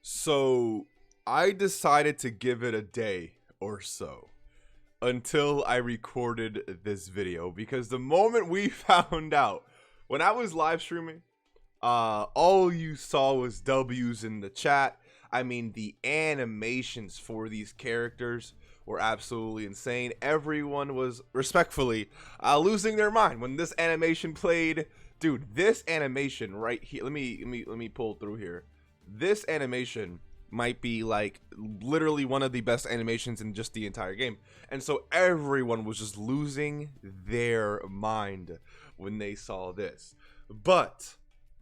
So I decided to give it a day or so until I recorded this video, because the moment we found out, when I was live streaming, all you saw was W's in the chat. I mean, the animations for these characters were absolutely insane. Everyone was respectfully losing their mind when this animation played. Dude, this animation right here, let me pull through here. This animation might be like literally one of the best animations in just the entire game. And so everyone was just losing their mind when they saw this. But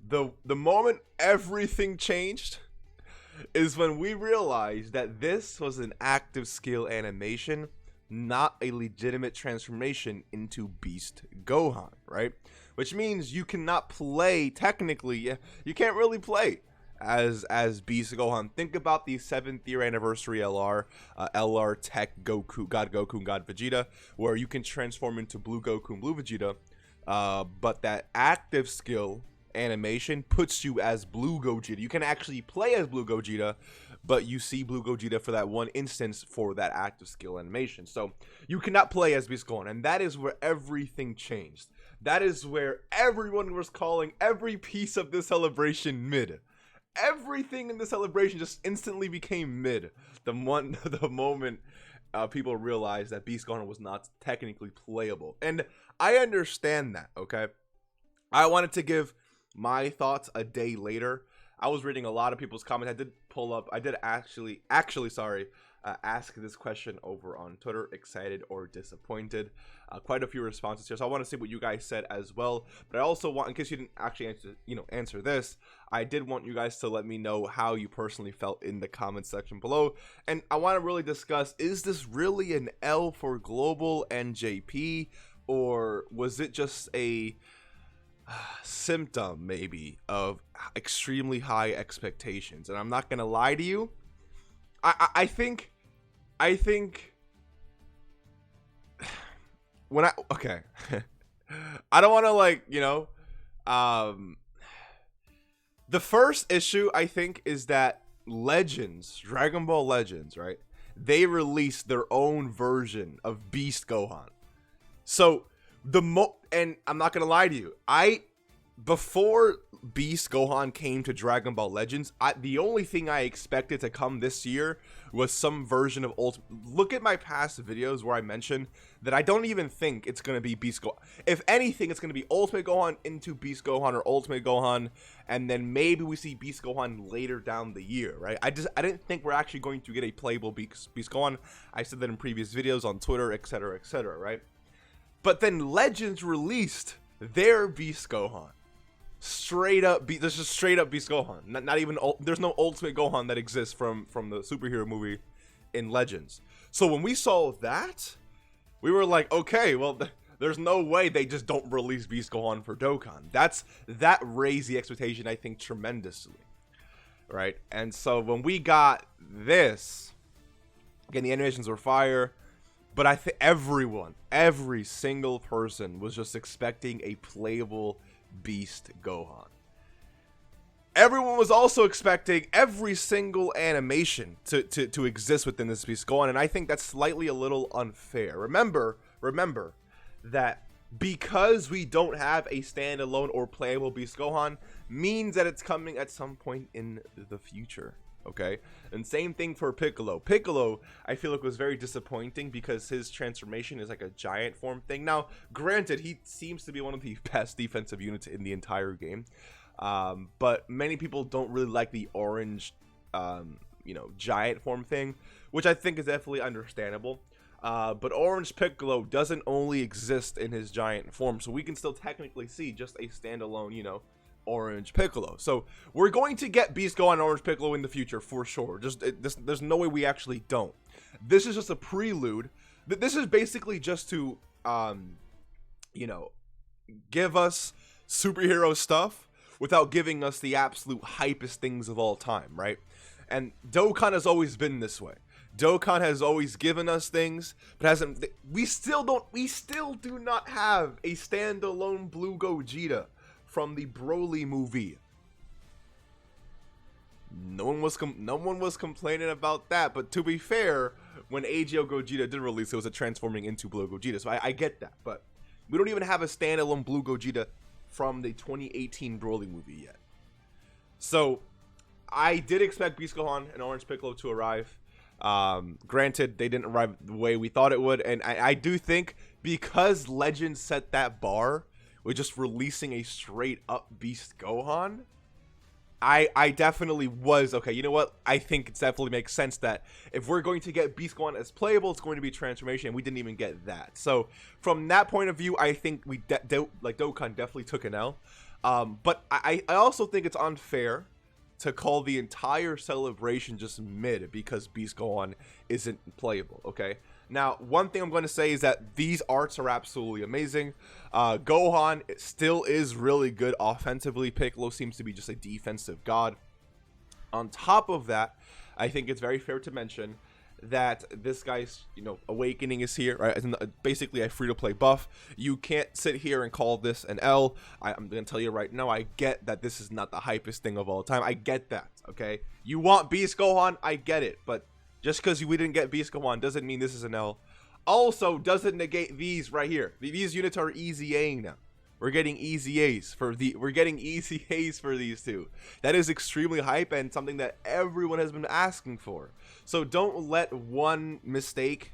the moment everything changed is when we realized that this was an active skill animation, not a legitimate transformation into Beast Gohan, right? Which means you cannot play, technically, you can't really play as Beast Gohan. Think about the 7th year anniversary LR Tech Goku, God Goku and God Vegeta, where you can transform into Blue Goku and Blue Vegeta, but that active skill animation puts you as Blue Gogeta. You can actually play as Blue Gogeta, but you see Blue Gogeta for that one instance for that active skill animation. So you cannot play as Beast Gohan, and that is where everything changed. That is where everyone was calling every piece of this celebration mid. Everything in the celebration just instantly became mid the moment people realized that Beast Gohan was not technically playable. And I understand that, okay? I wanted to give my thoughts a day later. I was reading a lot of people's comments. I did actually ask this question over on Twitter, excited or disappointed. Quite a few responses here, so I want to see what you guys said as well. But I also want, in case you didn't actually answer this, I did want you guys to let me know how you personally felt in the comment section below. And I want to really discuss, is this really an L for Global and JP, or was it just a symptom maybe of extremely high expectations? And I'm not gonna lie to you, I think when I don't want to the first issue I think is that Legends, Dragon Ball Legends, right, they released their own version of Beast Gohan. So and I'm not gonna lie to you, before Beast Gohan came to Dragon Ball Legends, the only thing I expected to come this year was some version of Look at my past videos where I mentioned that I don't even think it's gonna be Beast Gohan. If anything, it's gonna be Ultimate Gohan into Beast Gohan, or Ultimate Gohan, and then maybe we see Beast Gohan later down the year, right? I didn't think we're actually going to get a playable Beast Gohan. I said that in previous videos on Twitter, etc., right? But then Legends released their Beast Gohan. There's just straight up Beast Gohan. Not even, there's no Ultimate Gohan that exists from the superhero movie in Legends. So when we saw that, we were like, okay, well, there's no way they just don't release Beast Gohan for Dokkan. That raised the expectation, I think, tremendously, right? And so when we got this, again, the animations were fire. But I think every single person was just expecting a playable Beast Gohan. Everyone was also expecting every single animation to exist within this Beast Gohan, and I think that's slightly a little unfair. Remember that because we don't have a standalone or playable Beast Gohan means that it's coming at some point in the future. Okay, and same thing for Piccolo. Piccolo, I feel like, was very disappointing because his transformation is like a giant form thing. Now, granted, he seems to be one of the best defensive units in the entire game, but many people don't really like the orange, giant form thing, which I think is definitely understandable. But Orange Piccolo doesn't only exist in his giant form, so we can still technically see just a standalone, Orange Piccolo. So we're going to get Beast Gohan and Orange Piccolo in the future for sure. There's no way we actually don't. This is just a prelude. This is basically just to give us superhero stuff without giving us the absolute hypest things of all time, right? And Dokkan has always been this way. Dokkan has always given us things, but hasn't. We still do not have a standalone Blue Gogeta from the Broly movie. no one was complaining about that. But to be fair, when AGO Gogeta did release, it was a transforming into Blue Gogeta, so I get that. But we don't even have a standalone Blue Gogeta from the 2018 Broly movie yet. So I did expect Beast Gohan and Orange Piccolo to arrive. Granted, they didn't arrive the way we thought it would, and I do think because Legends set that bar with just releasing a straight up Beast Gohan, I definitely was okay. You know what? I think it definitely makes sense that if we're going to get Beast Gohan as playable, it's going to be transformation, and we didn't even get that. So from that point of view, I think we Dokkan definitely took an L. But I also think it's unfair to call the entire celebration just mid because Beast Gohan isn't playable. Okay. Now, one thing I'm going to say is that these arts are absolutely amazing. Gohan still is really good offensively. Piccolo seems to be just a defensive god. On top of that, I think it's very fair to mention that this guy's, awakening is here, right? Basically a free-to-play buff. You can't sit here and call this an L. I'm going to tell you right now, I get that this is not the hypest thing of all time. I get that, okay? You want Beast Gohan, I get it, but just because we didn't get Beast Gohan doesn't mean this is an L. Also, doesn't negate these right here. These units are easy A now. We're getting easy A's for these two. That is extremely hype and something that everyone has been asking for. So don't let one mistake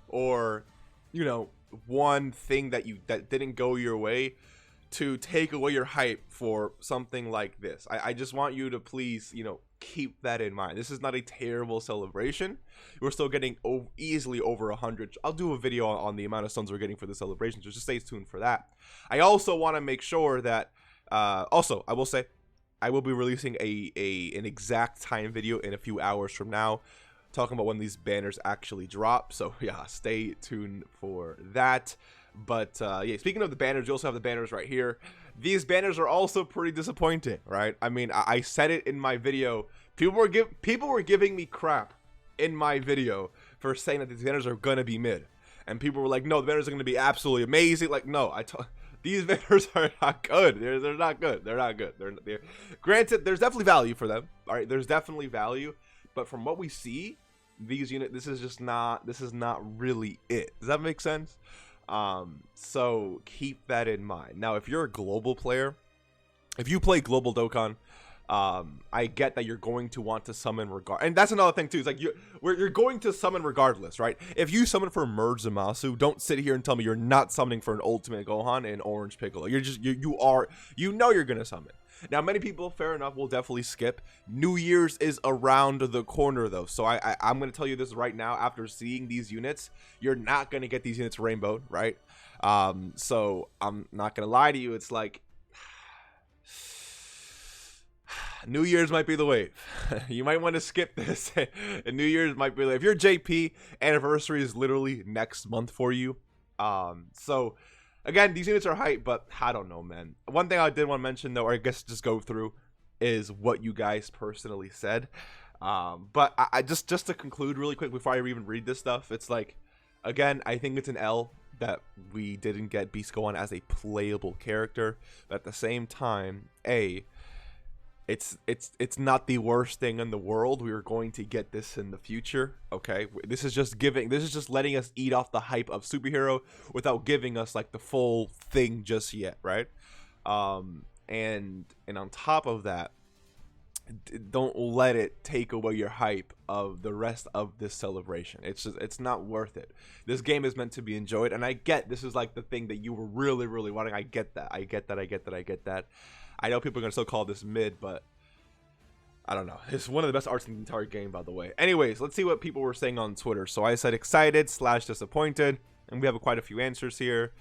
or one thing that didn't go your way to take away your hype for something like this. I just want you to please, keep that in mind. This is not a terrible celebration. We're still getting easily over 100. I'll do a video on the amount of suns we're getting for the celebration, so just stay tuned for that. I also want to make sure that also I will say I will be releasing an exact time video in a few hours from now, talking about when these banners actually drop. So yeah, stay tuned for that. But yeah, speaking of the banners, you also have the banners right here. These banners are also pretty disappointing, right? I mean, I said it in my video. People were giving me crap in my video for saying that these banners are gonna be mid, and people were like, "No, the banners are gonna be absolutely amazing." Like, no, these banners are not good. They're not good. They're not good. They're granted, there's definitely value for them. All right, there's definitely value, but from what we see, these units, this is not really it. Does that make sense? So keep that in mind. Now, if you're a global player, if you play global Dokkan, I get that you're going to want to summon and that's another thing too. It's like you're going to summon regardless, right? If you summon for Merge Zamasu, don't sit here and tell me you're not summoning for an Ultimate Gohan and Orange Piccolo. You're gonna summon. Now, many people, fair enough, will definitely skip. New Year's is around the corner, though. So I'm going to tell you this right now. After seeing these units, you're not going to get these units rainbowed, right? So I'm not going to lie to you. It's like New Year's might be the wave. You might want to skip this. And New Year's might be if your JP anniversary is literally next month for you. So again, these units are hype, but I don't know, man. One thing I did want to mention, though, or I guess just go through, is what you guys personally said. But I just to conclude really quick before I even read this stuff, it's like, again, I think it's an L that we didn't get Beast Gohan as a playable character. But at the same time, it's not the worst thing in the world. We are going to get this in the future. Okay, this is just letting us eat off the hype of superhero without giving us like the full thing just yet, right? And on top of that, don't let it take away your hype of the rest of this celebration. It's not worth it. This game is meant to be enjoyed, and I get this is like the thing that you were really wanting. I get that. I know people are gonna still call this mid, but I don't know. It's one of the best arts in the entire game, by the way. Anyways, let's see what people were saying on Twitter. So I said excited / disappointed, and we have quite a few answers here.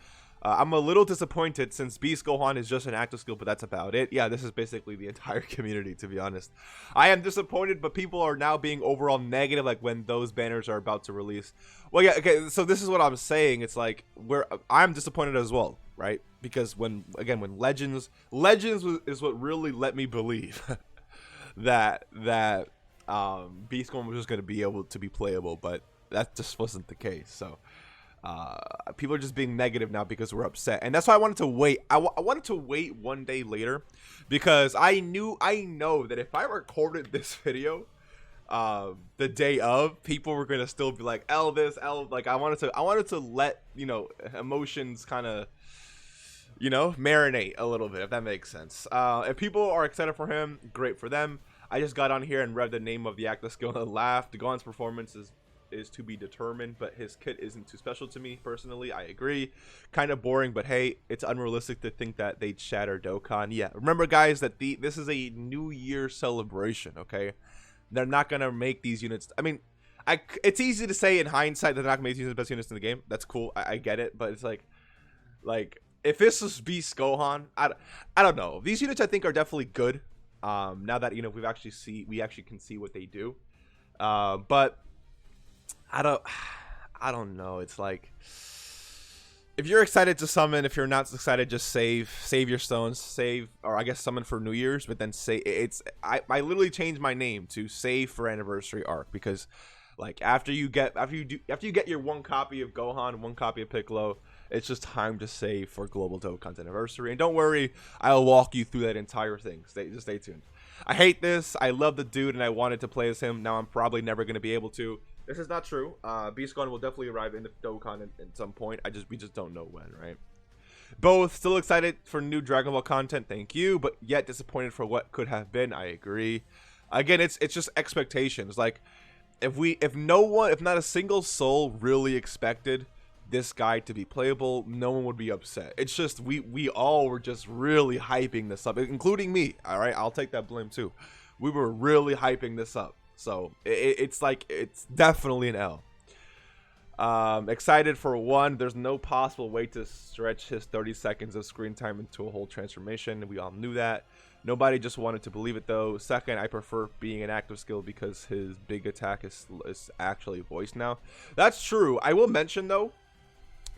I'm a little disappointed since Beast Gohan is just an active skill, but that's about it. Yeah, this is basically the entire community, to be honest. I am disappointed, but people are now being overall negative, like when those banners are about to release. Well, yeah, okay, so this is what I'm saying. It's like I'm disappointed as well, right? Because when Legends is what really let me believe that Beast Gohan was just going to be able to be playable, but that just wasn't the case. So People are just being negative now because we're upset, and that's why I wanted to wait. I wanted to wait one day later because I know that if I recorded this video the day of, people were gonna still be like, L this, L, like I wanted to let, you know, emotions kind of, you know, marinate a little bit, if that makes sense. If people are excited for him, great for them. I just got on here and read the name of the active skill and laughed. Gohan's performance is to be determined, but his kit isn't too special to me personally. I agree, kind of boring, but hey, it's unrealistic to think that they'd shatter Dokkan. Yeah, remember guys that this is a New Year celebration, okay? They're not gonna make these units. I mean, it's easy to say in hindsight that they're not gonna make these units the best units in the game. That's cool, I get it, but it's like if this was Beast Gohan, I don't know. These units I think are definitely good. Now that, you know, we actually can see what they do, but I don't know. It's like, if you're excited to summon, if you're not excited, just save your stones, or I guess summon for New Year's, but then I literally changed my name to save for anniversary arc, because like after you get your one copy of Gohan, one copy of Piccolo, it's just time to save for Global Dokkan's anniversary. And don't worry, I'll walk you through that entire thing. Just stay tuned. I hate this. I love the dude and I wanted to play as him. Now I'm probably never going to be able to. This is not true. Beast Gohan will definitely arrive in the Dokkan at some point. We just don't know when, right? Both still excited for new Dragon Ball content, thank you, but yet disappointed for what could have been. I agree. Again, it's just expectations. Like if not a single soul really expected this guy to be playable, no one would be upset. It's just we all were just really hyping this up, including me. All right, I'll take that blame too. We were really hyping this up, so it's like, it's definitely an L. Excited for one, there's no possible way to stretch his 30 seconds of screen time into a whole transformation. We all knew that. Nobody just wanted to believe it though. Second, I prefer being an active skill because his big attack is actually voiced now. That's true. I will mention though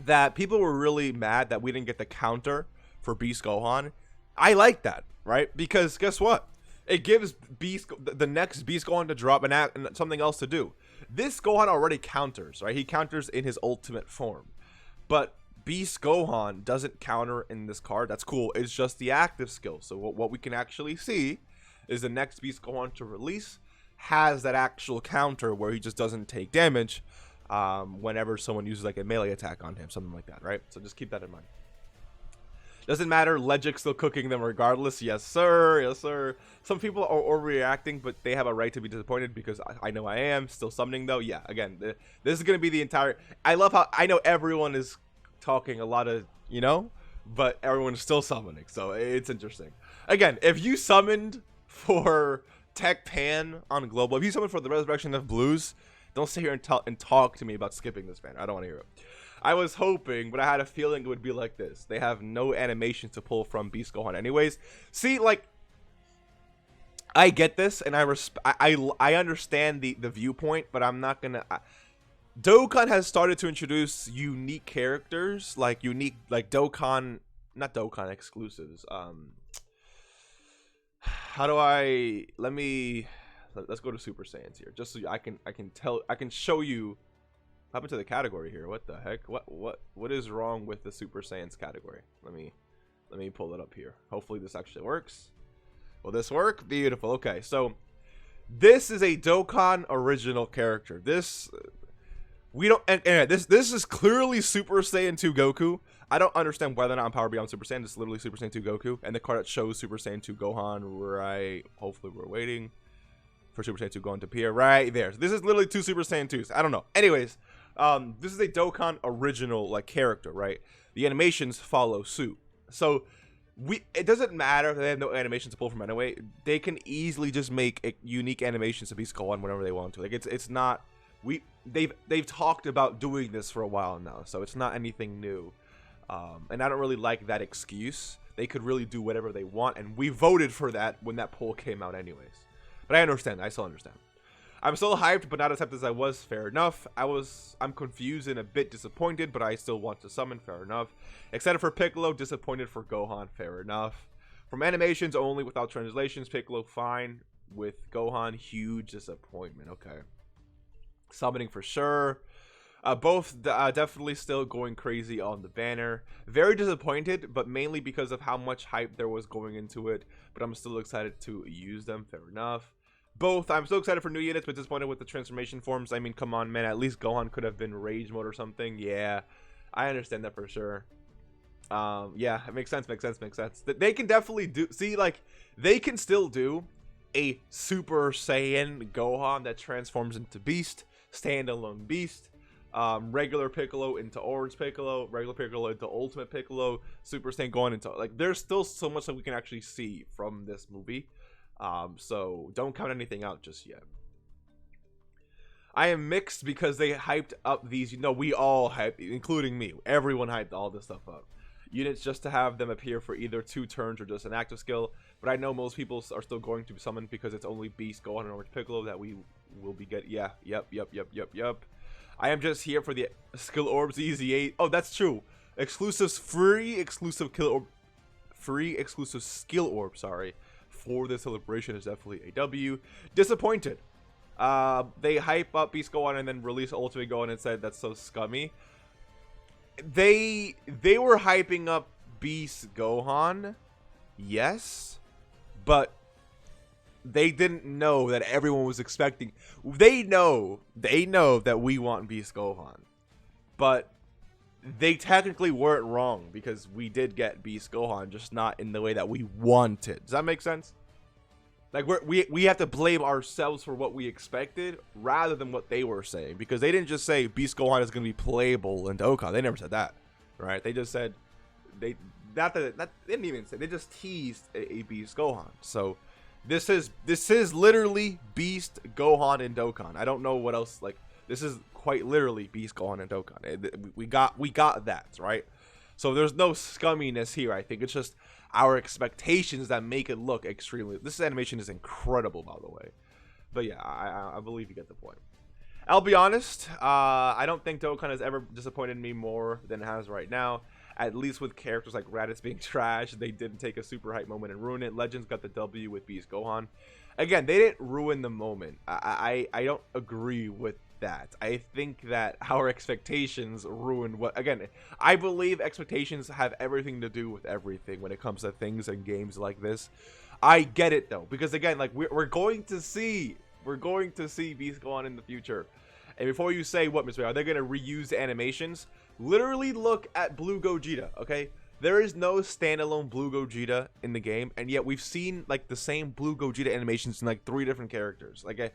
that people were really mad that we didn't get the counter for Beast Gohan. I like that, right? Because guess what? It gives the next Beast Gohan to drop and something else to do. This Gohan already counters, right? He counters in his ultimate form. But Beast Gohan doesn't counter in this card. That's cool. It's just the active skill. So what we can actually see is the next Beast Gohan to release has that actual counter where he just doesn't take damage whenever someone uses like a melee attack on him, something like that, right? So just keep that in mind. Doesn't matter, Legic's still cooking them regardless. Yes sir, yes sir. Some people are overreacting, but they have a right to be disappointed, because I know I am. Still summoning though. Yeah, again, this is gonna be the entire, I love how I know everyone is talking a lot of, you know, but everyone's still summoning, so it's interesting. Again, if you summoned for Tech Pan on Global, if you summoned for the Resurrection of Blues, don't sit here and talk to me about skipping this banner. I don't want to hear it. I was hoping, but I had a feeling it would be like this. They have no animation to pull from Beast Gohan anyways. See, like, I get this, and I understand the viewpoint, but I'm not gonna. Dokkan has started to introduce unique characters, like Dokkan, not Dokkan exclusives. How do let's go to Super Saiyans here, just so I can show you. What happened to the category here? What the heck? What is wrong with the Super Saiyans category? Let me pull it up here. Hopefully this actually works. Will this work? Beautiful. Okay, so this is a Dokkan original character. This this is clearly Super Saiyan 2 Goku. I don't understand why they're not on Power Beyond Super Saiyan. This is literally Super Saiyan 2 Goku, and the card that shows Super Saiyan 2 Gohan, right? Hopefully we're waiting for Super Saiyan 2 Gohan to appear right there. So this is literally two Super Saiyan 2s. I don't know. Anyways, this is a Dokkan original like character, right? The animations follow suit. So it doesn't matter if they have no animations to pull from anyway. They can easily just make unique animations to Beast Gohan whenever they want to. Like it's not, they've talked about doing this for a while now, so it's not anything new. And I don't really like that excuse. They could really do whatever they want, and we voted for that when that poll came out anyways. But I understand. I still understand. I'm still hyped, but not as hyped as I was. Fair enough. I'm confused and a bit disappointed, but I still want to summon. Fair enough. Excited for Piccolo, disappointed for Gohan. Fair enough. From animations only, without translations, Piccolo fine. With Gohan, huge disappointment. Okay. Summoning for sure. Both definitely still going crazy on the banner. Very disappointed, but mainly because of how much hype there was going into it. But I'm still excited to use them. Fair enough. Both, I'm so excited for new units, but disappointed with the transformation forms. I mean, come on, man. At least Gohan could have been Rage Mode or something. Yeah, I understand that for sure. Yeah, it makes sense. They can definitely do. See, like, they can still do a Super Saiyan Gohan that transforms into Beast, standalone Beast. Regular Piccolo into Orange Piccolo, regular Piccolo into Ultimate Piccolo, Super Saiyan going into, like, there's still so much that we can actually see from this movie. So don't count anything out just yet. I am mixed because they hyped up these, we all hyped, including me. Everyone hyped all this stuff up. Units just to have them appear for either 2 turns or just an active skill. But I know most people are still going to be summoned because it's only Beast, Gohan, and Orange Piccolo that we will be getting. Yeah, yep. I am just here for the skill orbs, easy 8. Oh, that's true. Exclusives, free exclusive skill orb, sorry, for this celebration is definitely a W. Disappointed. They hype up Beast Gohan and then release Ultimate Gohan and said that's so scummy. They were hyping up Beast Gohan, yes, but they didn't know that everyone was expecting. They know that we want Beast Gohan, but they technically weren't wrong because we did get Beast Gohan, just not in the way that we wanted. Does that make sense? Like, we have to blame ourselves for what we expected rather than what they were saying, because they didn't just say Beast Gohan is going to be playable in Dokkan. They never said that, right? They just said they didn't even say. They just teased a Beast Gohan. So this is literally Beast Gohan in Dokkan. I don't know what else. Like, this is quite literally Beast Gohan in Dokkan. We got that, right? So there's no scumminess here. I think it's just our expectations that make it look extremely. This animation is incredible, by the way. But yeah, I believe you get the point. I'll be honest, I don't think Dokkan has ever disappointed me more than it has right now. At least with characters like Raditz being trash, they didn't take a super hype moment and ruin it. Legends got the W with Beast Gohan. Again, they didn't ruin the moment. I don't agree with that. I think that our expectations ruined what. Again, I believe expectations have everything to do with everything when it comes to things and games like this. I get it though, because again, like, we're going to see Beast Gohan in the future. And before you say, what, Mr. Are they going to reuse the animations? Literally look at Blue Gogeta, okay? There is no standalone Blue Gogeta in the game, and yet we've seen, like, the same Blue Gogeta animations in, like, 3 different characters. Like,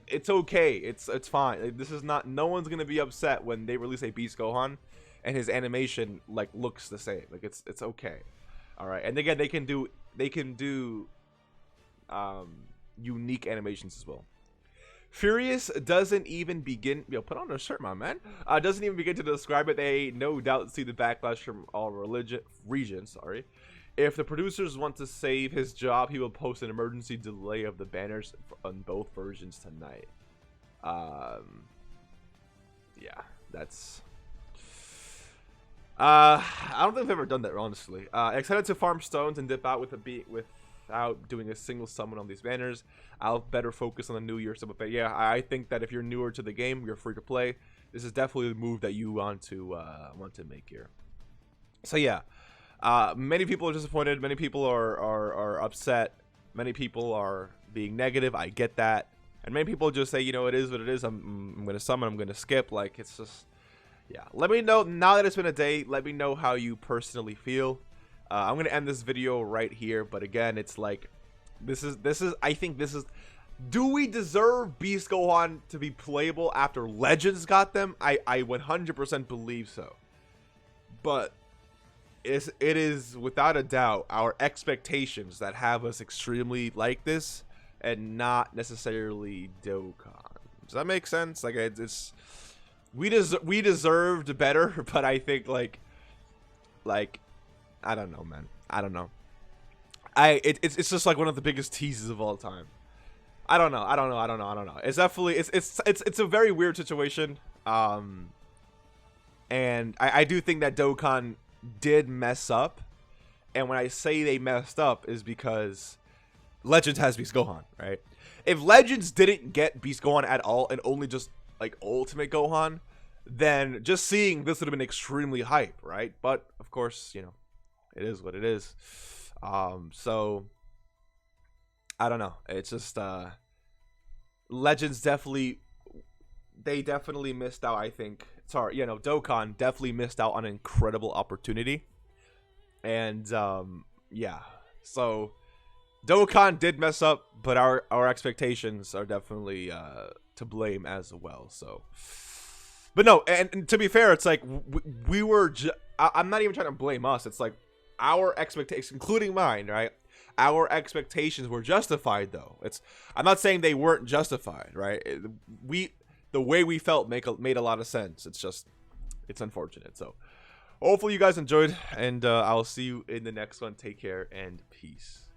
it's okay. It's fine. Like, this is not. No one's gonna be upset when they release a Beast Gohan, and his animation, like, looks the same. Like, it's okay. All right. And again, they can do unique animations as well. Furious doesn't even begin. Put on a shirt, my man. Doesn't even begin to describe it. They no doubt see the backlash from all regions. Sorry. If the producers want to save his job, he will post an emergency delay of the banners on both versions tonight. Yeah, that's. I don't think I've ever done that, honestly. Excited to farm stones and dip out without doing a single summon on these banners. I'll better focus on the New Year stuff. But yeah, I think that if you're newer to the game, you're free to play. This is definitely the move that you want to make here. So yeah, many people are disappointed. Many people are upset. Many people are being negative. I get that. And many people just say, it is what it is. I'm gonna summon. I'm gonna skip. Like, it's just, yeah. Let me know now that it's been a day. Let me know how you personally feel. I'm gonna end this video right here. But again, it's like, this is. I think this is. Do we deserve Beast Gohan to be playable after Legends got them? I 100% believe so. But it is without a doubt our expectations that have us extremely like this, and not necessarily Dokkan. Does that make sense? Like, it's we deserved better, but I think like I don't know, man. I don't know. It's just like one of the biggest teases of all time. I don't know. It's definitely it's a very weird situation. And I do think that Dokkan did mess up. And when I say they messed up is because Legends has Beast Gohan, right? If Legends didn't get Beast Gohan at all and only just like Ultimate Gohan, then just seeing this would have been extremely hype, right? But of course, you know, it is what it is. So I don't know. It's just Legends definitely missed out, I think. Sorry, you know, Dokkan definitely missed out on an incredible opportunity. And yeah. So Dokkan did mess up, but our expectations are definitely to blame as well. So, but no, and to be fair, it's like we were. I'm not even trying to blame us. It's like our expectations, including mine, right? Our expectations were justified, though. I'm not saying they weren't justified, right? The way we felt made a lot of sense. It's unfortunate. So, hopefully you guys enjoyed, and I'll see you in the next one. Take care and peace.